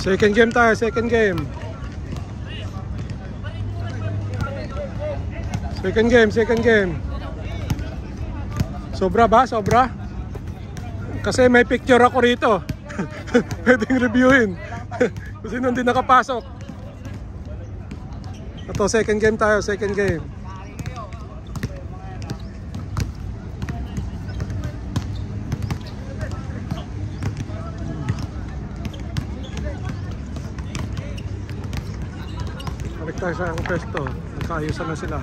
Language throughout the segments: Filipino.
Second game tayo, second game. Second game. Sobra ba? Sobra? Kasi may picture ako rito. Pwedeng reviewin. Kasi nung di nakapasok. Ito, second game tayo, second game. Balik tayo sa ang pwesto. Nagkaayusan na sila.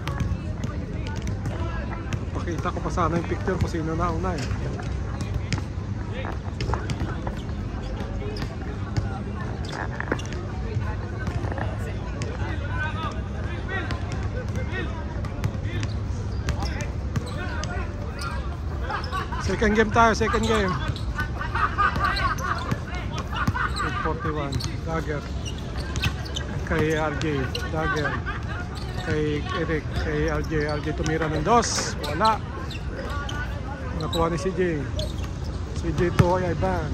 Pakita ko pa sana yung picture kung sino na una eh. Second game tayo, second game. 41, Dagger. Kay RJ, Dagger. Kay Eric, kay RJ tumira ng dos. Wala. Nakuha ni CJ. CJ to ay Ivan.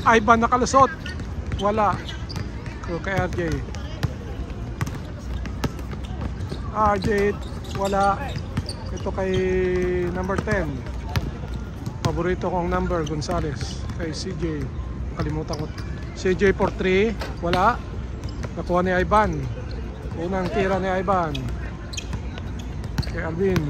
Ivan nakalusot. Wala. Kay RJ. RJ, wala. Ito kay number 10. Paborito kong number, Gonzales. Kay CJ. Kalimutan ko. CJ for 3. Wala. Nakuha ni Ivan. Unang tira ni Ivan. Kay Alvin.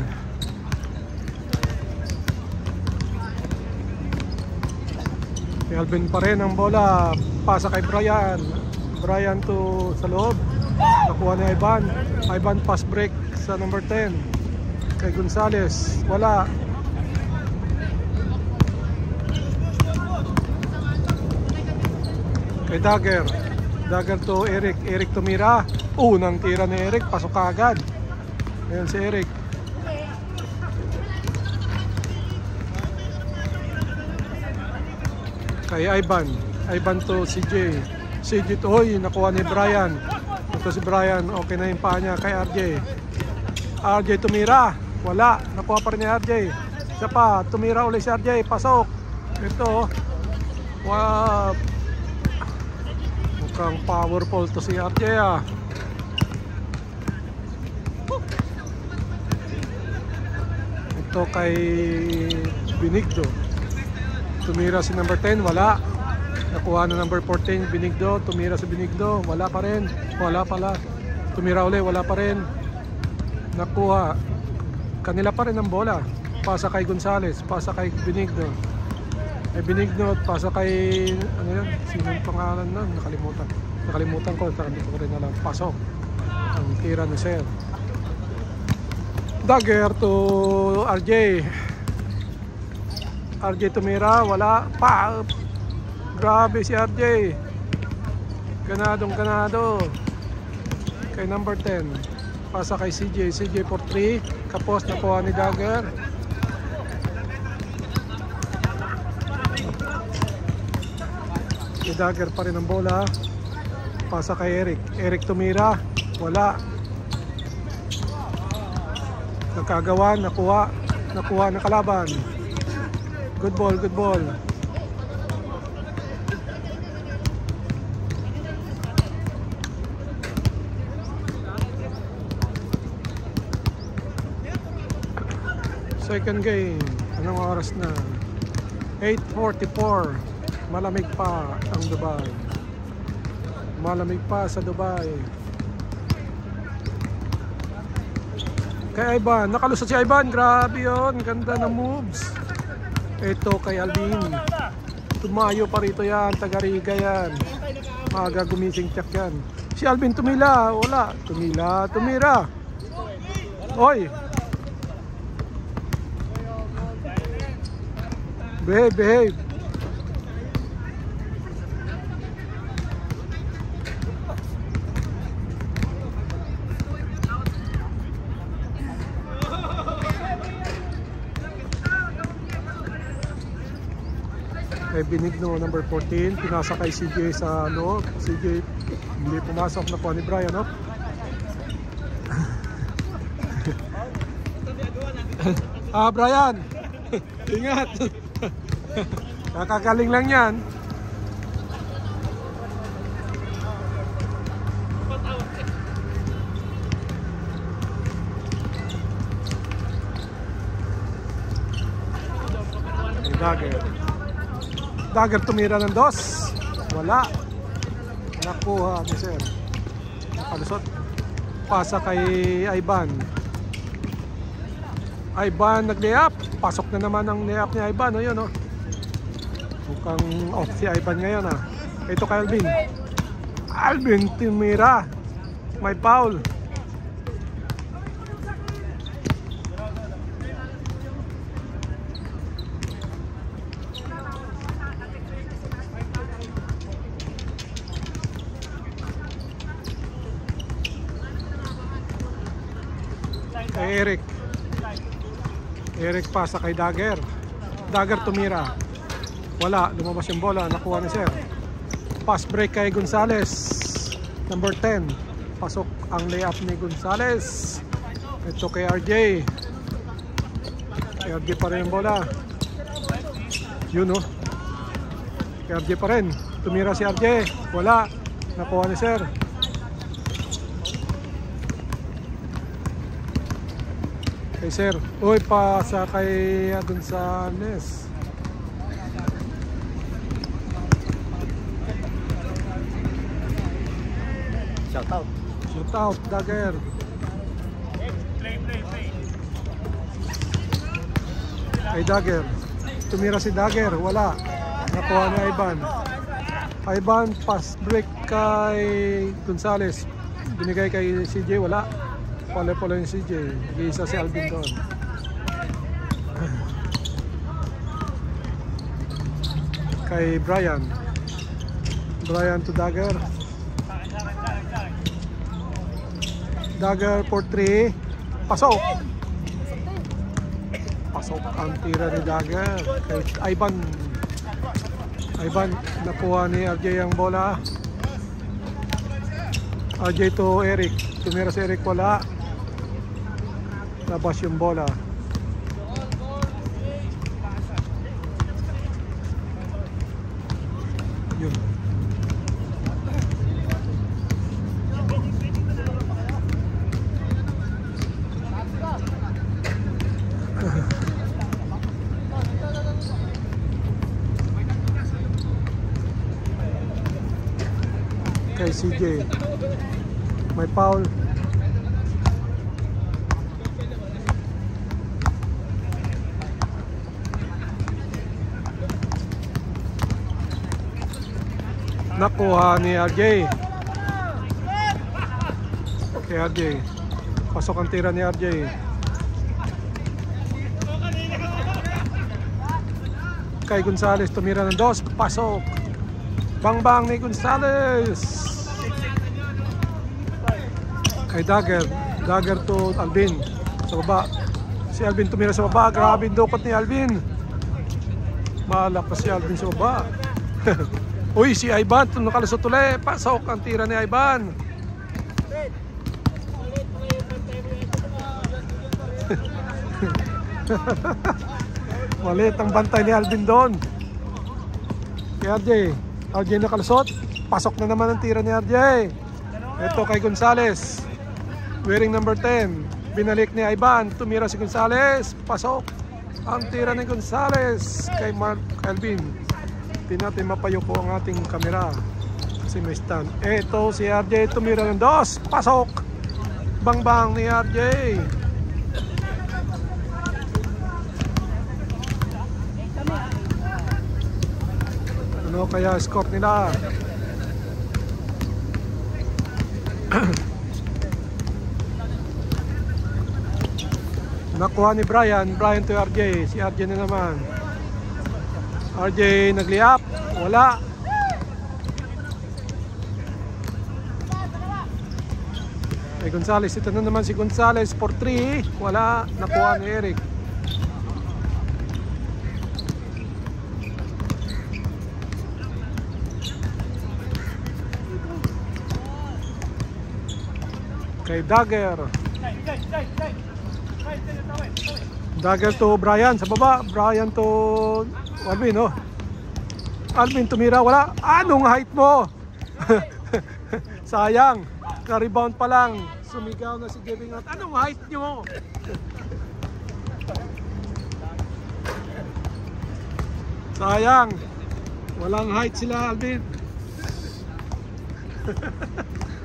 Kay Alvin pa rin ang bola. Pasa kay Brian. Brian to sa loob. Nakuha ni Ivan. Ivan pass break sa number 10. Kay Gonzales, wala. Kay Dagger. Dagger to Eric. Eric tumira. Unang tira ni Eric, pasok agad. Ayan si Eric. Kay Ivan. Ivan to CJ. CJ to, hoy, nakuha ni Brian. Ito si Brian, okay na yung paa niya kay RJ. RJ tumira. Wala, nakuha pa rin ni RJ. Siya pa, tumira ulit si RJ. Pasok. Ito, wow. Mukhang powerful to si RJ ah. Ito kay Benigdo. Tumira si number 10, wala. Nakuha na number 14, Benigdo. Tumira si Benigdo, wala pa rin. Wala pala. Tumira ulit, wala pa rin. Nakuha. Kanila pa rin ang bola. Pasa kay Gonzales, pasa kay Benigno. Kay Benigno, pasa kay ano yan? Sino ang pangalan nun? Nakalimutan ko, hindi ko rin alam. Pasok. Ang tira ni Sir. Dagger to RJ. RJ tumira, wala. Pa! Grabe si RJ. Ganado. Kay number 10. Pasa kay CJ. CJ for 3. Kapos nakuha ni Dagger. Si Dagger pa rin ang bola. Pasa kay Eric. Eric tumira. Wala. Nagkagawan. Nakuha. Nakuha ng kalaban. Good ball, good ball. Second game. Anong oras na? 8:44. Malamig pa ang Dubai. Malamig pa sa Dubai. Kay Ivan. Nakalusot si Ivan. Grabe yun. Ganda ng moves. Ito kay Alvin. Tumayo pa rito yan. Taga-Riga yan. Maga gumising tsak yan. Si Alvin tumila. Wala. Tumira. Oy. Behave. Kay Benigno, number 14. Pinasa kay CJ sa loob. CJ hindi pumasok na po ni Brian. No? Brian! Ingat! Kakagaling lang yan. Dagger. Dagger tumira ng 2. Wala. Nakuha ni Sir. Nakalusot. Pasa kay Ivan. Ivan nag-layup. Pasok na naman ang layup ni Ivan. O yun o. Mukhang off si Ivan ngayon ha. Ito kay Alvin. Alvin tumira. May foul. Kay Eric pasa kay Dagger. Dagger tumira. Wala, lumabas yung bola. Nakuha ni Sir. Pass break kay Gonzales. Number 10. Pasok ang layup ni Gonzales. Ito kay RJ. Kay RJ pa rin yung bola. Yun o. Kay RJ pa rin. Tumira si RJ. Wala. Nakuha ni Sir. Kay Sir. Uy, pasa kay Gonzales. Shout out, Dagger. Play. Kay Dagger. Tumira si Dagger. Wala. Nakuha ni Ivan. Ivan, pass break kay Gonzales. Binigay kay CJ. Wala. Pala yung CJ. Isa si Alvin doon. Kay Brian. Brian to Dagger. Dagger for 3. Pasok. Pasok ang tira ni Dagger. Kay Ivan. Ivan, nakuha ni RJ ang bola. RJ to Eric. Tumira si Eric. Wala. Labas yung bola. Yun. Kay CJ. May foul. Nakuha ni RJ. Kay RJ. Pasok ang tira ni RJ. Kay Gonzales tumira ng 2. Pasok. Bang ni Gonzales. Kay Dagger. Dagger to Alvin. Sa baba. Si Alvin tumira sa baba. Grabe dukot ni Alvin. Malakas si Alvin sa baba. Uy, si Ivan, nakalusot ulit. Pasok ang tira ni Ivan. Malit ang bantay ni Alvin doon. Kay RJ. RJ nakalusot. Pasok na naman ang tira ni RJ. Ito kay Gonzales. Wearing number 10. Binalik ni Ivan. Tumira si Gonzales. Pasok ang tira ni Gonzales. Kay Mark Alvin. Hindi natin mapayuko ang ating kamera kasi may stand. Eto si RJ tumira ng 2. Pasok. Bang ni RJ. Ano kaya score nila? Nakuha ni Brian to RJ. Si RJ na naman. RJ nag-layup. Wala. Kay Gonzales. Ito na naman si Gonzales for 3. Wala. Nakuha ni Eric. Kay Dagger. Dagger to Brian sa baba. Brian to Alvin, oh. Alvin tumira, wala. Anong height mo? Sayang. Ka-rebound pa lang. Sumigaw na si Giving out. Anong height nyo? Sayang. Walang height sila, Alvin.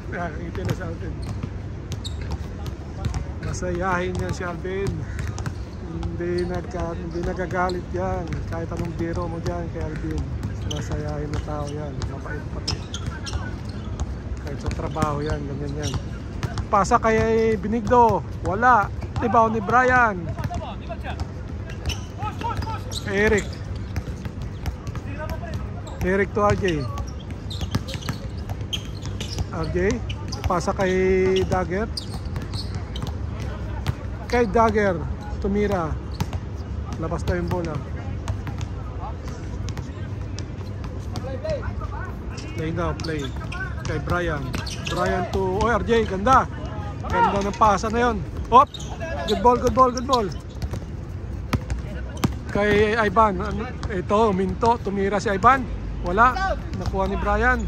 Nakakita na si Alvin. Masayahin yan si Alvin. Hindi nagagalit yan. Kahit anong biro mo dyan kay Alvin. Masayahin na tao yan. Mapait pati. Kahit sa trabaho yan, ganyan yan. Pasa kay Benigdo. Wala. Rebound ni Brian. Eric. Eric to RJ. RJ. Pasa kay Dagger. Kay Dagger. Tumira. Labas na yung bola. Play now, play. Kay Brian. Brian to RJ. Ganda. Ganda ng pasa na yun. Hop. Good ball, good ball, good ball. Kay Ivan. Ito, Minto. Tumira si Ivan. Wala. Nakuha ni Brian.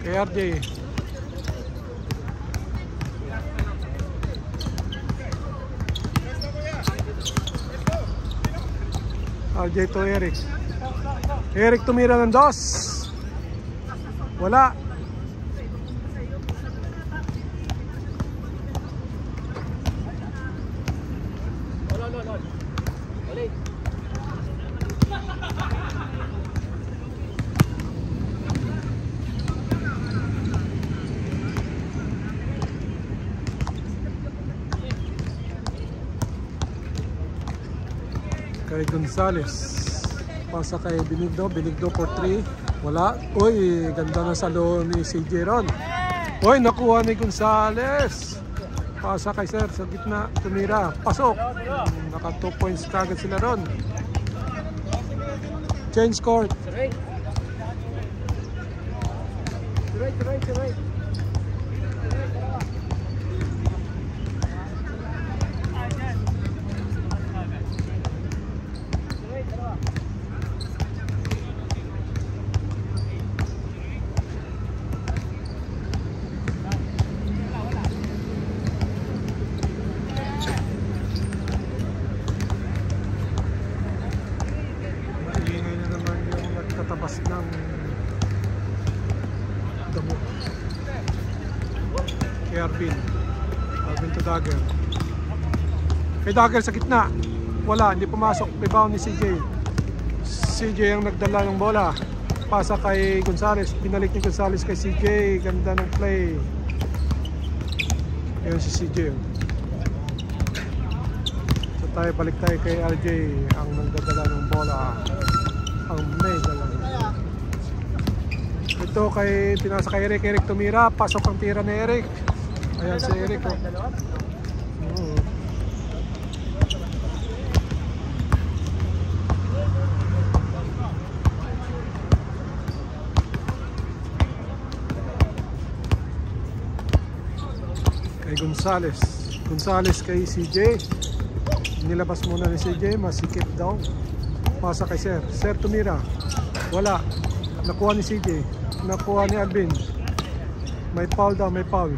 Kay RJ. RJ to Eric. Eric tumira ng dos. Wala. Kay Gonzales. Pasa kay Benigdo. Benigdo for 3. Wala. Uy, ganda na salo ni CJ ron. Uy, nakuha ni Gonzales. Pasa kay Sir sa gitna. Tumira. Pasok. Naka 2 points kagad sila ron. Change court. Right. Tabas ng damo kay Arvin to Dagger. Kay Dagger sa gitna. Wala, hindi pumasok. Rebound ni CJ ang nagdala ng bola. Pasa kay Gonzales. Binalik ni Gonzales kay CJ. Ganda ng play. Ayun si CJ. So balik tayo kay RJ ang nagdadala ng bola. Ang may dala. Ito kay pinasa kay Eric. Eric tumira. Pasok ang tira ni Eric. Ayan si Eric. Kay Gonzales. Gonzales kay CJ. Nilabas muna ni CJ. Masikip daw. Pasa kay Sir. Sir tumira. Wala. Nakuha ni CJ. Nakuha ni Alvin. May foul daw, may foul.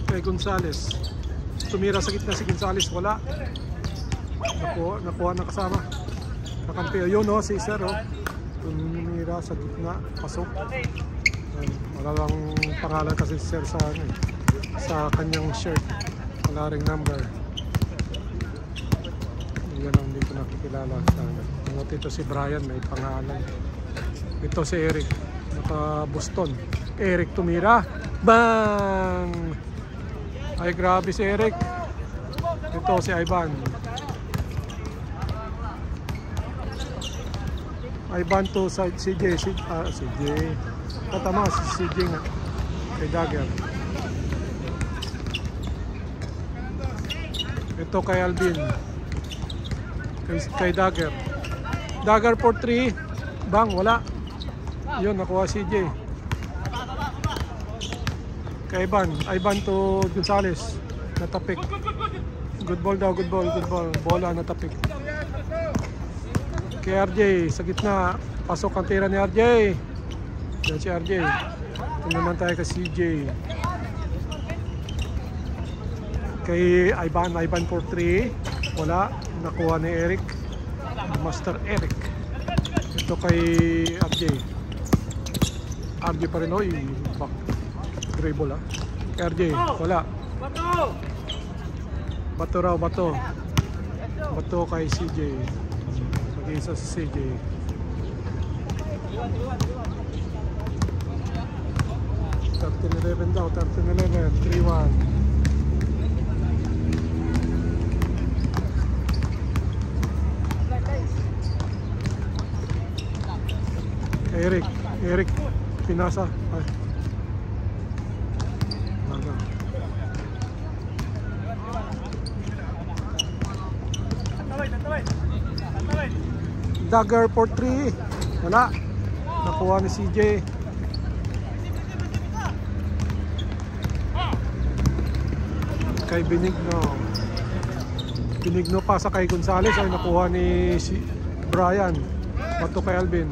Kay Gonzales. Tumira sa gitna si Gonzales. Wala. Nakuha na kasama. Kakampi. Yun o, si Sir o. Tumira sa gitna. Pasok. Wala lang pangalan kasi si Sir sa kanyang shirt. Wala ring number. Yan ang hindi ko nakikilala. Ito si Brian, may pangalan. Ito si Eric. Naka Boston. Eric tumira. Bang! Ay grabe si Eric. Ito si Ivan. Ivan to CJ. CJ. Tama si CJ nga. Kay Dagger. Ito kay Alvin. Kay Dagger. Dagger for 3. Bang, wala. Yun, nakuha CJ. Kay Ivan to Gonzales. Natapik. Good ball daw, good ball. Bola natapik. Kay RJ, sa gitna. Pasok ang tira ni RJ. Yan si RJ. Ito naman tayo kay CJ. Kay Ivan for 3. Wala. Nakuha ni Eric. Master Eric. Ito kay RJ. RJ pa rin. Oy, back. Dribble ah. Kay RJ. Wala. Bato raw, bato. Bato kay CJ. Mag-isa si CJ. Daw, 13-11, 3-1. Eric, pinasa. Ay. Baga. Dagger for 3. Wala. Nakuha ni CJ. Kay Benigno pasa kay Gonzales ay nakuha ni si Brian. Bato kay Alvin.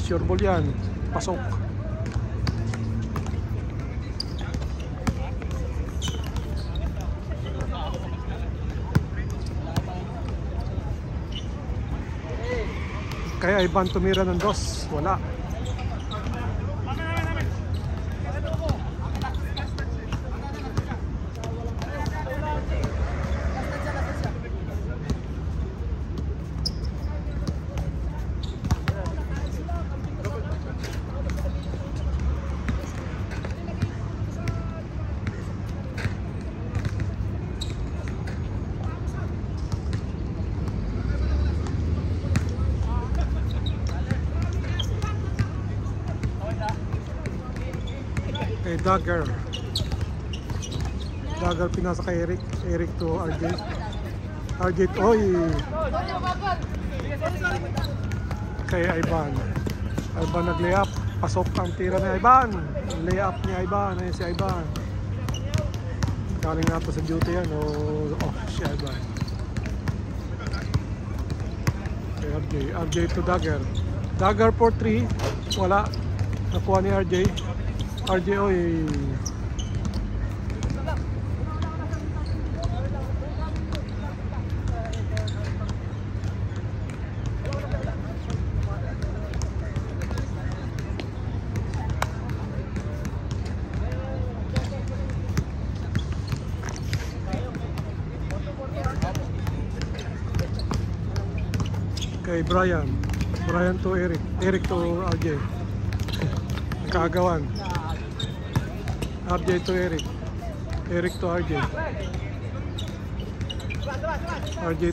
Sure ball yan. Pasok. Kaya Ivan tumira ng 2. Wala. Kay Dagger pinasa kay Eric to RJ to, oy, kay Ivan nag-layup, pasok ang tira ni Ivan, layup ni Ivan. Ayun si Ivan, galing nga to sa duty yan, si Ivan. Kay RJ to Dagger for 3. Wala. Nakuha ni RJ, oy. Kay Brian to Eric to RJ. Kaagawan. RJ to Eric to RJ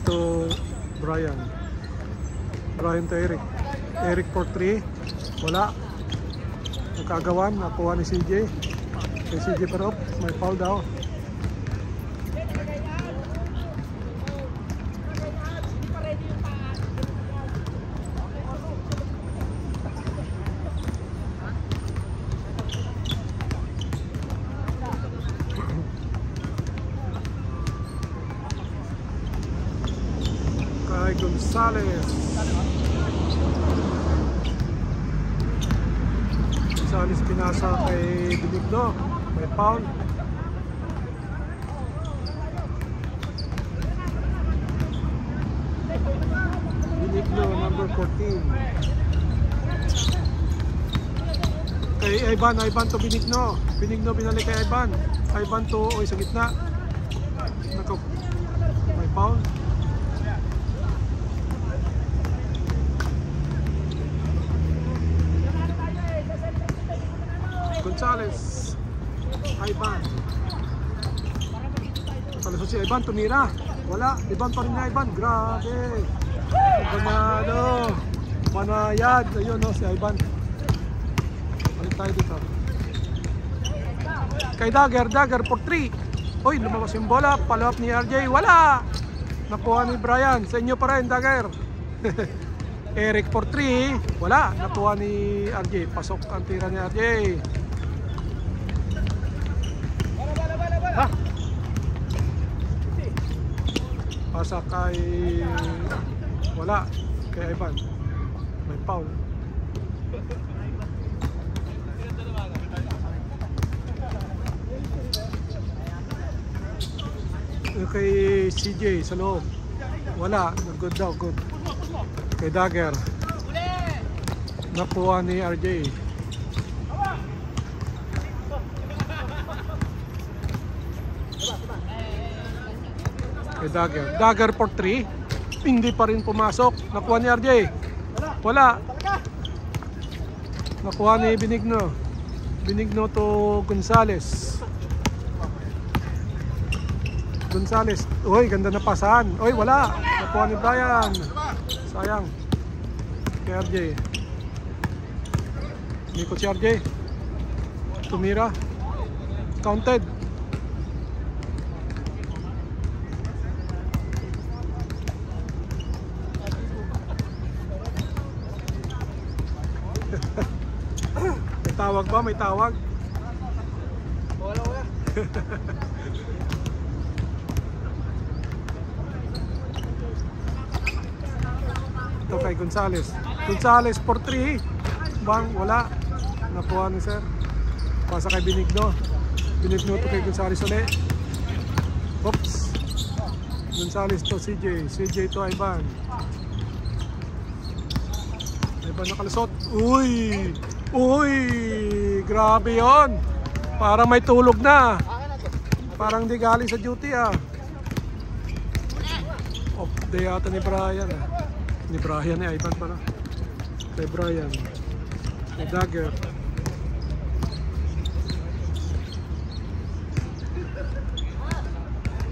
to Brian to Eric for 3. Wala. Nagkagawan. Nakuha ni CJ. Kay CJ Perop. May foul daw. Gonzales pinasa kay Benigno, may foul. Benigno number 14. Kay Ivan to Benigno binalik kay Ivan to, oy, sa gitna. May foul. Gonzales, Ivan. Palusot si Ivan, tumira. Wala, Ivan pa rin na Ivan. Grabe. Ganado. Panayad. Ayun si Ivan. Balik tayo dito. Kay Dagger for 3. Uy, lumabas yung bola. Follow up ni RJ. Wala. Nakuha ni Brian. Sa inyo pa rin, Dagger. Eric for 3. Wala. Nakuha ni RJ. Pasok ang tira ni RJ. Pasa kay wala, kay Ivan. May foul. Kay CJ sa loob. Wala. Good daw. Good. Kay Dagger. Nakuha ni RJ. Kay Dagger. Dagger for 3. Hindi pa rin pumasok. Nakuha ni RJ. Wala. Nakuha ni Benigno. Benigno to Gonzales. Gonzales. Uy, ganda na pasahan. Uy, wala. Nakuha ni Brian. Sayang. Kay RJ. Ikot si RJ. Tumira. Counted. May tawag ba? May tawag? Wala. Ito kay Gonzales. Gonzales for 3. Bang, wala. Nakuha ni sir. Pasa kay Benigno. Benigno to kay Gonzales ulit. Oops. Gonzales to CJ. CJ to Ivan. Ivan nakalusot. Uy! Uy! Grabe yon. Parang may tulog na. Parang di galing sa duty ah. Off day yata ni Brian ah. Ni Brian, ni Ivan pala. Kay Brian. Kay Dagger.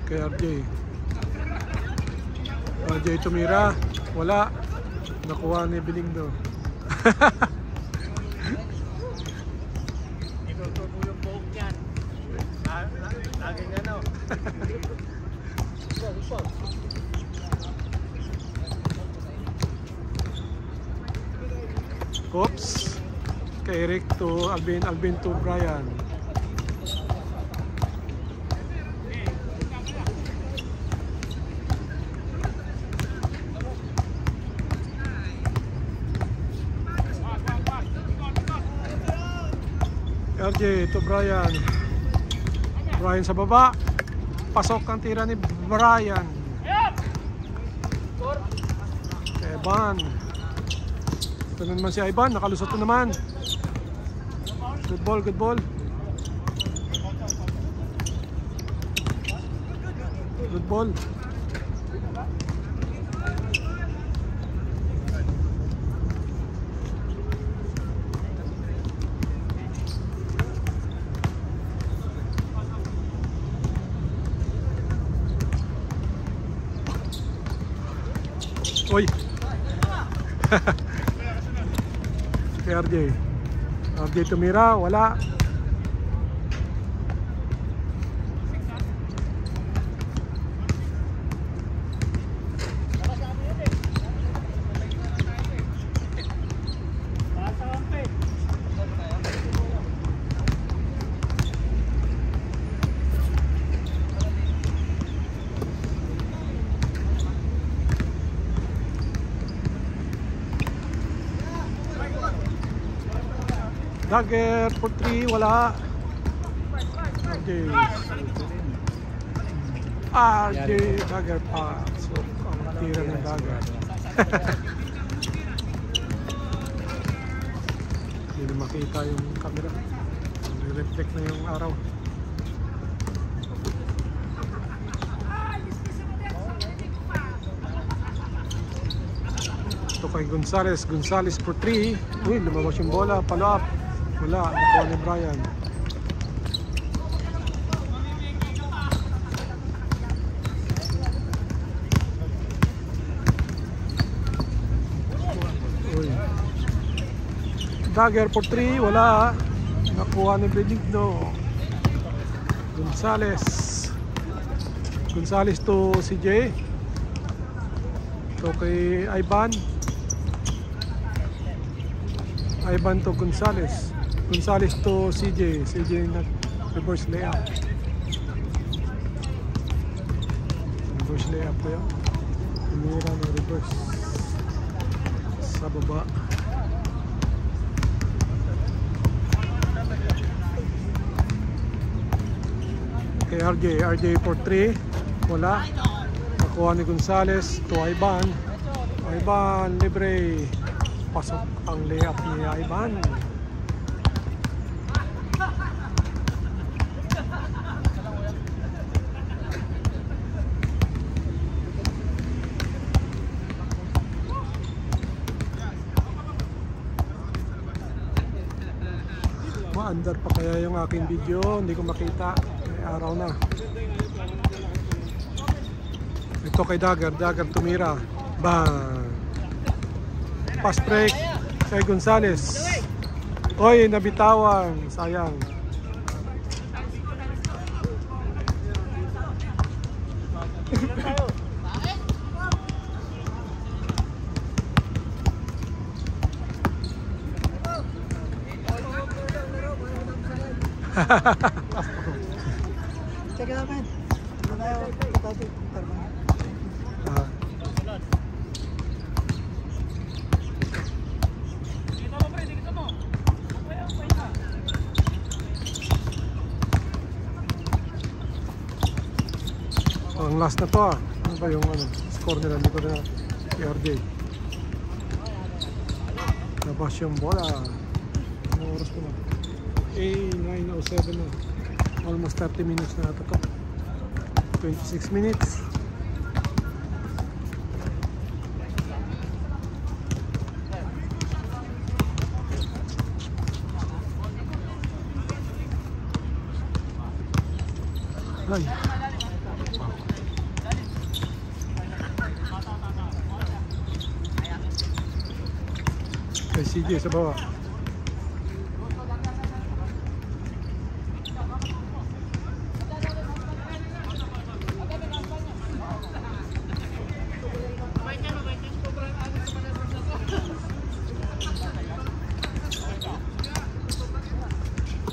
Kay RJ. RJ tumira. Wala. Nakuha ni Benigno. Itutubo yung buhok niyan. Lagi nga no. Oops. Kay Eric to Alvin. Alvin to Brian. RJ to Brian. Brian sa baba. Pasok ang tira ni Brian. Evan. Ito na naman si Ivan. Nakalusot na naman. Good ball, good ball. Good ball. Uy! Kay RJ. RJ tumira, wala. Dagger for 3, wala. RJ. RJ, Dagger pa. So, ang tira ng Dagger. Hindi na makita yung camera. Reflect na yung araw. Ito kay Gonzales. Gonzales for 3. Uy, lumabas yung bola. Follow up. Wala, nakuha ni Brian. Uy. Dagger for 3, wala. Nakuha ni Benigno. Gonzales. Gonzales to CJ. Ito kay Ivan. Ivan to Gonzales. Gonzales to CJ. CJ na reverse layup. Reverse layup ko yan. Tumira na reverse. Sa baba. Kay RJ. RJ for 3. Wala. Nakuha ni Gonzales to Ivan. Ivan, libre. Pasok ang layup ni Ivan. Maandar pa kaya yung aking video, hindi ko makita. May araw na. Ito kay Dagger tumira. Bang! Pass break kay Gonzales. Oy, nabitawan. Sayang. Check it out, man. Ang last na to ah. Ano ba yung score nila? Hindi ko na i-RJ. Labas yung bola. Anong oras ko na? 9:07 na. Almost 30 minutes na ito to. 26 minutes. Ay. Kay CJ sa baba.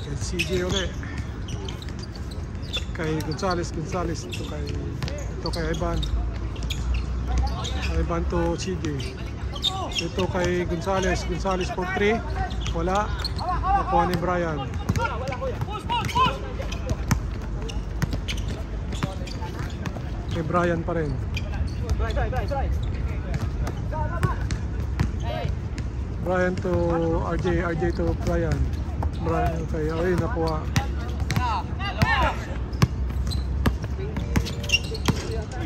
Kay CJ ulit. Kay Gonzales. Ito kay Ivan. Ivan to CJ. Ito kay Gonzales for 3. Wala. Nakuha ni Brian. Kay Brian pa rin. Brian to RJ to Brian. Brian kay nakuha.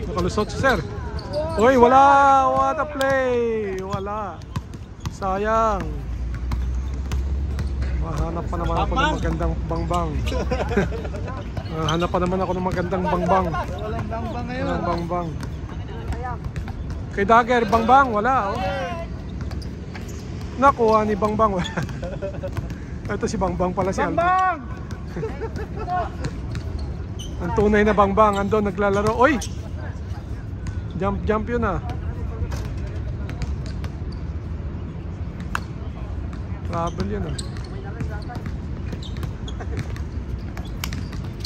Nakalusot si Sir. Uy, wala! What a play! Wala. Sayang. Mahanap pa naman ako ng magandang bangbang. Mahanap pa naman ako ng magandang bangbang. Walang bangbang ngayon. Walang bangbang. Kay Dagger, bangbang, wala. Oh. Nakuha ni bangbang, wala. Ito si bangbang pala si Alvin. Bangbang! Ang tunay na bangbang, andun naglalaro. Uy! Jump yun ah. Travel yun ah.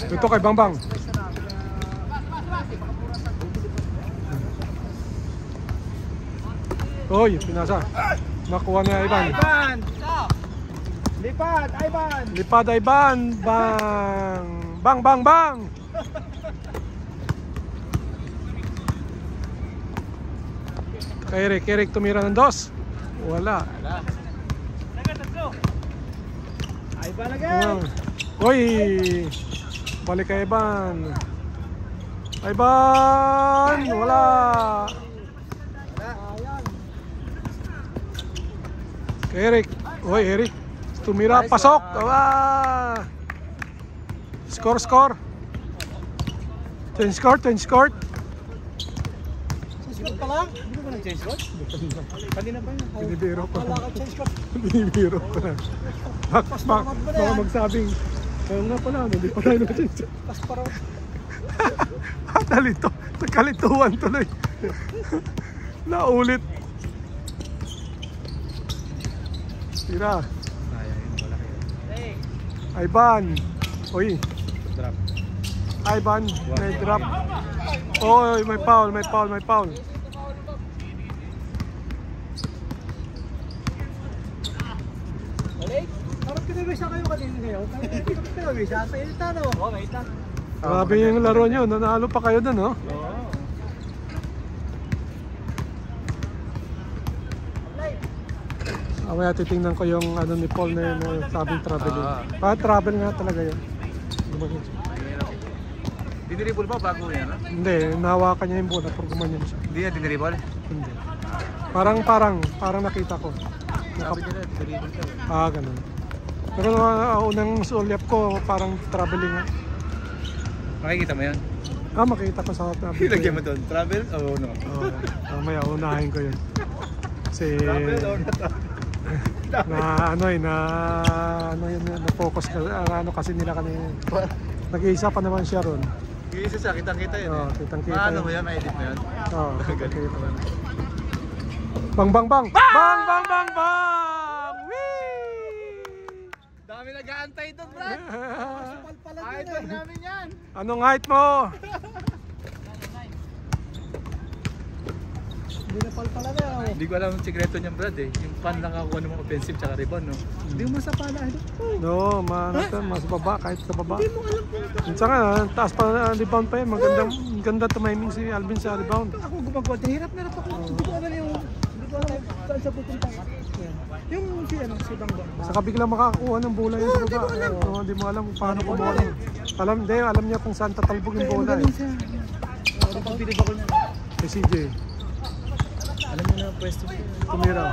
Ito kay Bangbang. Oy, pinasa. Nakuha na Ivan. Ivan! Lipat, Ivan! Lipad Ivan. Bang! Bang! Kay Eric tumira ng 2. Wala. Ivan again! Uy! Balik kay Ivan. Ivan! Wala! Kay Eric. Uy, Eric. Tumira. Pasok! Ah! Score. Change court. Change court pa lang? Hindi ko ba nag-change court? Kanina pa yun. Binibiro ko. Wala ka change court. Binibiro ko na. Baka magsabing, kaya nga pala, hindi pa tayo na-change. Pasparaw. Kalituan tuloy. Naulit. Tira. Ivan. Uy. Drop. Ivan, may drop. Oy, may foul. Balik? Parang pinabisa kayo kanina ngayon. Parang pinabisa. Painit na no? Oo, wait lang. Grabe yung laro nyo. Nanalo pa kayo dun, no? Oo. Mamaya titingnan ko yung ano ni Paul na sabing traveling. Travel nga talaga yun. Gumanon siya. Diniribol ba bago yan? Ha? Hindi, nahawakan niya yung bola pero gumanon siya. Hindi yan diniribol? Hindi. Parang nakita ko. Sabi nila, diniribol ka. Ganun. Pero unang sulyap ko, parang traveling nga. Makikita mo yan? Makita ko sa video. Ilagyan mo doon, travel o no? Mamaya unahin ko yun. Kasi Travel o no? na-focus kasi nila kanina. Nag-iisa pa naman siya ron. Isa siya, kitang-kita yun. Oo, kitang-kita Paano yun. mo yan? May-edit mo yan? Oo, Galing. bang bang bang! Bang bang bang bang! Whee! Dami nag-aantay doon, Brad! Idol namin yan! Anong height mo? Hindi na palpala na. Hindi ko alam ang sikreto niyan, Brad eh. Yung pan lang ako ng mga offensive tsaka rebound, no? Hindi mo masapala, idol. No, mas baba kahit sa baba. Hindi mo alam. Minsan nga, taas pa rebound pa yan. Maganda tumiming si Alvin sa rebound. Ako gumagawa, hirap na ako. Hindi ko alam saan siya pupunta. Yung si Bangbang. Saka biglang makakuha ng bola yun sa baba. Hindi mo alam kung paano kumuha. Alam niya kung saan tatalbog yung bola. Kapag-pilip ako niya. Si CJ. Alam mo na ang pwesto ko. Tumira.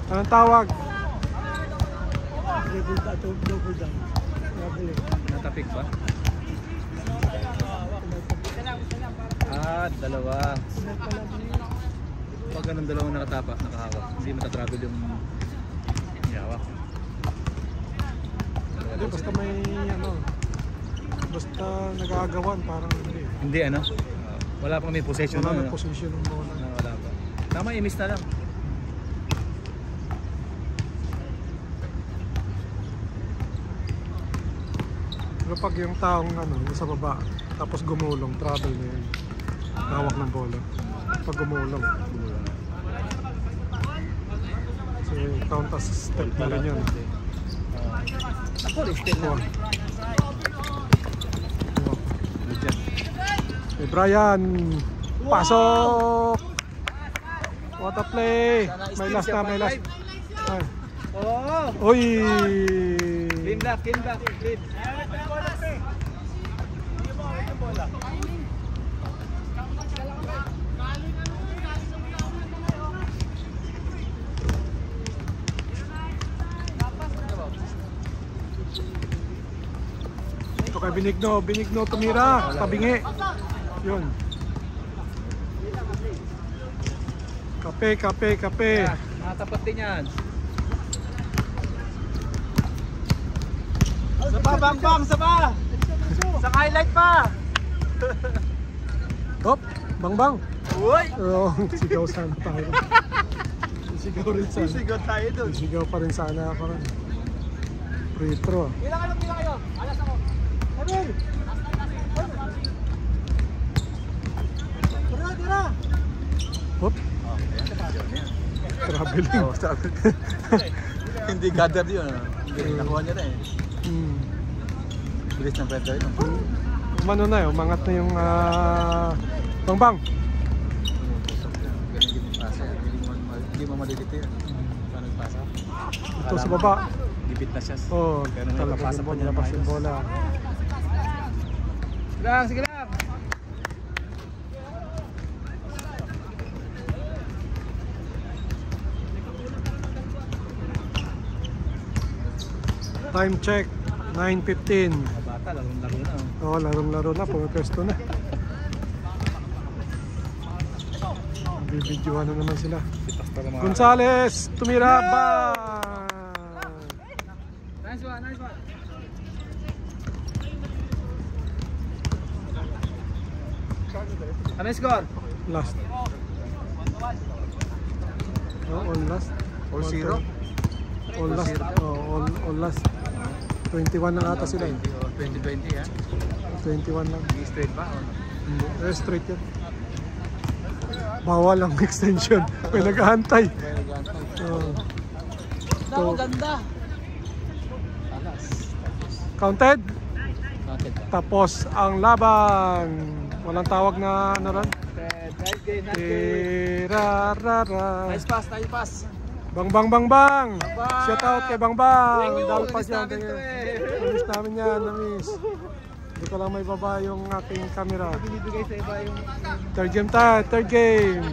Anong tawag? Double down. Natapik ba? Dalawa. Pag ganun dalawang nakahawak, hindi matatravel yung hawak. Hindi, basta may basta nagagawan parang hindi. Hindi wala pang may possession. Wala may position ng bola. Wala pa. Tama, i-miss na lang. Pero pag yung taong sa baba, tapos gumulong, travel na yun. Hawak ng bola. Pag gumulong. So yung count as step na rin yun. Ako, still lang. Hey Brian, pasok! What a play! May last na, may last. Oo! Uy! Clean back. Ito kay Benigno tumira, tabingi. Yun. Kape. Nakatapat din yan. Saba, Bangbang, saba! Sa highlight pa! Hop, bang. Uy! Sigaw sana tayo. Sigaw rin sana. Sigaw tayo doon. Sigaw pa rin sana ako rin. Free throw. Bilang kayo? Alas ako. Abel! Tira! Hop. Traveling. Hindi gather yun. Hindi nakuha niya na eh. Bilis ng pressure yun. Umano na umangat na yung bang. Hindi mo malilito yun. Paano pasa? Ito sa baba. Gipit na siya. Oo, Pero talaga napapasa pa niya labas yung bola. Sige lang. Time check, 9:15. Bata, larong-laro na. Oo, larong-laro na, pumipwesto na. Bibidyohan na naman sila. Gonzales, tumira ba? Nice one. Ano yung score? Last. All last. All zero? All last. All last. 21 na ata sila. 2020 ha? 21 lang. Hindi straight ba? Straight yan. Bawal ang extension. May nag-aantay. Ako ganda. Counted? Counted ba? Tapos ang laban. Walang tawag na ano ron? Nice game, nice game. Tirarara. Nice pass, nice pass. Bang bang bang bang. Bang! Shout out kay Bang Bang. Thank you. Dami pa Miss dyan. namin to eh. Miss namin yan, na-miss. Hindi ko lang may baba yung aking camera. Binibigay sa iba yung Third game tayo, third game.